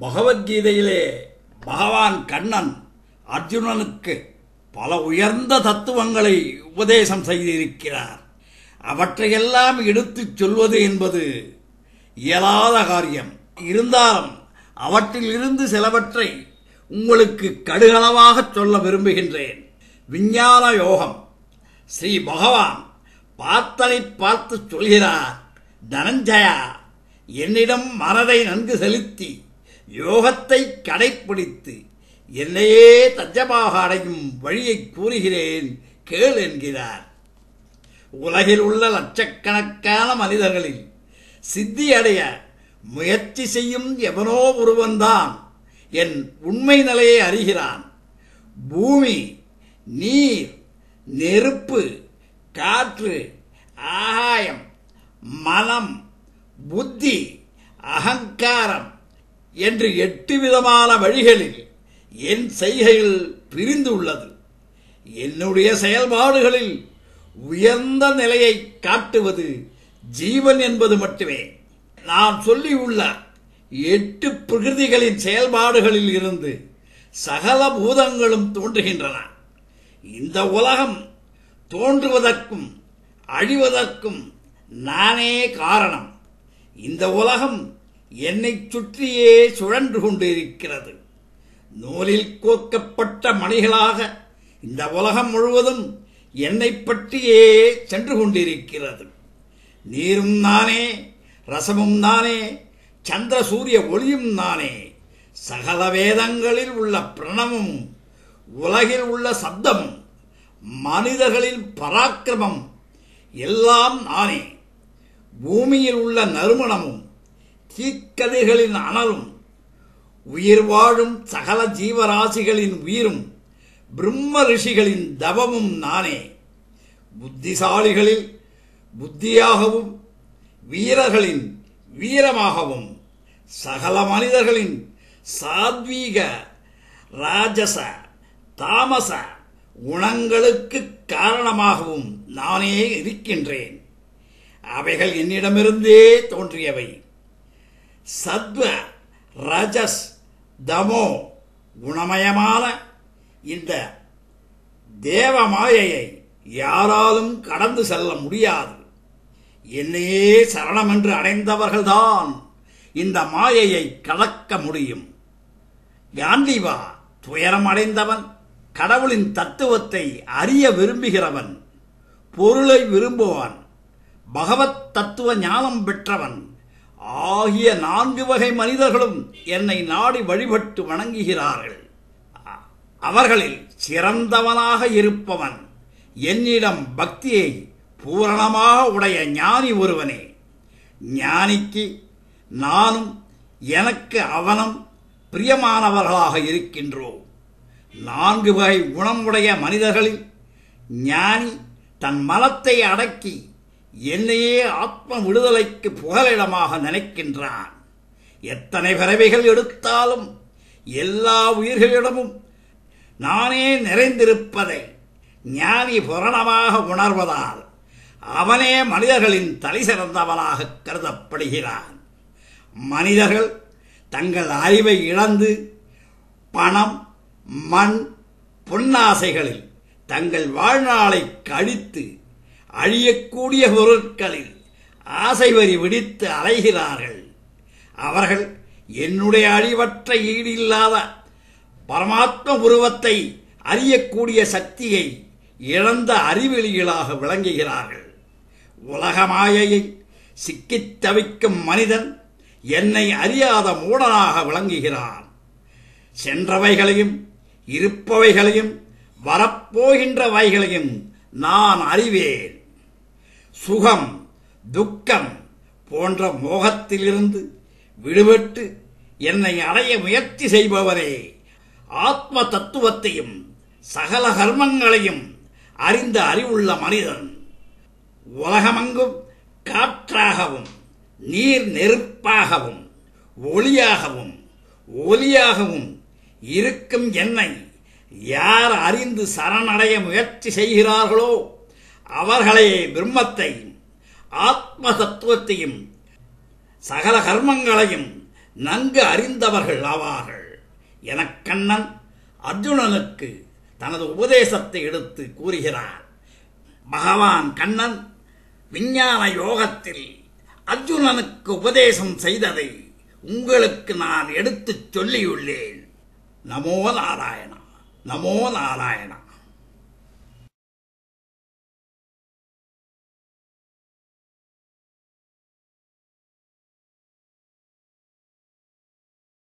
பகவத்கீதையிலே பகவான் கண்ணன் அர்ஜுனனுக்கு பல உயர்ந்த தத்துவங்களை உபதேசம் செய்திருக்கிறார். அவற்றையெல்லாம் எடுத்துச் சொல்வது என்பது இயலாத காரியம். இருந்தாலும் அவற்றில் இருந்து சிலவற்றை உங்களுக்கு கடுகளவாக சொல்ல விரும்புகின்றேன். விஞ்ஞான யோகம். ஸ்ரீ பகவான் பார்த்தனை பார்த்து சொல்கிறார், தனஞ்சயா, என்னிடம் மனதை நன்கு செலுத்தி யோகத்தை கடைப்பிடித்து என்னையே தஞ்சமாக அடையும் வழியை கூறுகிறேன், கேள் என்கிறார். உலகில் உள்ள லட்சக்கணக்கான மனிதர்களில் சித்தி அடைய முயற்சி செய்யும் எவனோ ஒருவன்தான் என் உண்மை நிலையை அறிகிறான். பூமி, நீர், நெருப்பு, காற்று, ஆகாயம், மனம், புத்தி, அகங்காரம் என்று 8 விதமான வழிகளில் என் செய்கைகள் பிரிந்துள்ளது. என்னுடைய செயல்பாடுகளில் உயர்ந்த நிலையை காட்டுவது ஜீவன் என்பது மட்டுமே. நான் சொல்லியுள்ள 8 பிரகிருதிகளின் செயல்பாடுகளில் இருந்து சகல பூதங்களும் தோன்றுகின்றன. இந்த உலகம் தோன்றுவதற்கும் அழிவதற்கும் நானே காரணம். இந்த உலகம் என்னை சுற்றியே சுழன்று கொண்டிருக்கிறது. நூலில் கோர்க்கப்பட்ட மணிகளாக இந்த உலகம் முழுவதும் என்னை பற்றியே சென்று கொண்டிருக்கிறது. நீரும் நானே, ரசமும் நானே, சந்திர சூரிய ஒளியும் நானே, சகல வேதங்களில் உள்ள பிரணமும், உலகில் உள்ள சப்தமும், மனிதர்களின் பராக்கிரமம் எல்லாம் நானே. பூமியில் உள்ள நறுமணமும், தீக்கதிர்களின் அனலும், உயிர் வாழும் சகல ஜீவராசிகளின் உயிரும், பிரம்ம ரிஷிகளின் தவமும் நானே. புத்திசாலிகளில் புத்தியாகவும், வீரர்களின் வீரமாகவும், சகல மனிதர்களின் சாத்வீக, ராஜச, தாமச குணங்களுக்கு காரணமாகவும் நானே இருக்கின்றேன். அவைகள் என்னிடமிருந்தே தோன்றியவை. சத்வ, ரஜஸ், தமோ குணமயமான இந்த தேவ மாயையை யாராலும் கடந்து செல்ல முடியாது. என்னையே சரணம் என்று அடைந்தவர்கள்தான் இந்த மாயையை கடக்க முடியும். காந்திவா, துயரம் அடைந்தவன், கடவுளின் தத்துவத்தை அறிய விரும்புகிறவன், பொருளை விரும்புவான், பகவத் தத்துவ ஞானம் பெற்றவன் ஆகிய 4 வகை மனிதர்களும் என்னை நாடி வழிபட்டு வணங்குகிறார்கள். அவர்களில் சிறந்தவனாக இருப்பவன் என்னிடம் பக்தியை பூரணமாக உடைய ஞானி ஒருவனே. ஞானிக்கு நானும் எனக்கு அவனும் பிரியமானவர்களாக இருக்கின்றோம். 4 வகை குணம் உடைய மனிதர்களில் ஞானி தன் மனத்தை அடக்கி என்னையே ஆத்ம விடுதலைக்கு புகலிடமாக நினைக்கின்றான். எத்தனை பிறவிகள் எடுத்தாலும் எல்லா உயிர்களிடமும் நானே நிறைந்திருப்பதை ஞானி பூரணமாக உணர்வதால் அவனே மனிதர்களின் தலை சிறந்தவனாக கருதப்படுகிறான். மனிதர்கள் தங்கள் அறிவை இழந்து பணம், மண், பொன்னாசைகளில் தங்கள் வாழ்நாளை கழித்து அழியக்கூடிய பொருட்களில் ஆசை வரி விடித்து அலைகிறார்கள். அவர்கள் என்னுடைய அழிவற்ற ஈடில்லாத பரமாத்ம உருவத்தை அறியக்கூடிய சக்தியை இழந்த அறிவெளிகளாக விளங்குகிறார்கள். உலகமாயையை சிக்கித் தவிக்கும் மனிதன் என்னை அறியாத மூடனாக விளங்குகிறான். சென்றவைகளையும் இருப்பவைகளையும் வரப்போகின்றவைகளையும் நான் அறிவேன். சுகம், துக்கம் போன்ற மோகத்திலிருந்து விடுபட்டு என்னை அடைய முயற்சி செய்பவரே, ஆத்ம தத்துவத்தையும் சகல கர்மங்களையும் அறிந்த அறிவுள்ள மனிதன். உலகமெங்கும் காற்றாகவும், நீர் நெருப்பாகவும், ஒளியாகவும், ஒலியாகவும் இருக்கும் என்னை யார் அறிந்து சரணடைய முயற்சி செய்கிறார்களோ அவர்களே பிரம்மத்தையும் ஆத்ம தத்துவத்தையும் சகல கர்மங்களையும் நன்கு அறிந்தவர்கள் ஆவார்கள் என கண்ணன் அர்ஜுனனுக்கு தனது உபதேசத்தை எடுத்து கூறுகிறார். பகவான் கண்ணன் விஞ்ஞான யோகத்தில் அர்ஜுனனுக்கு உபதேசம் செய்ததை உங்களுக்கு நான் எடுத்துச் சொல்லியுள்ளேன். நமோ நாராயணா, நமோ நாராயணா.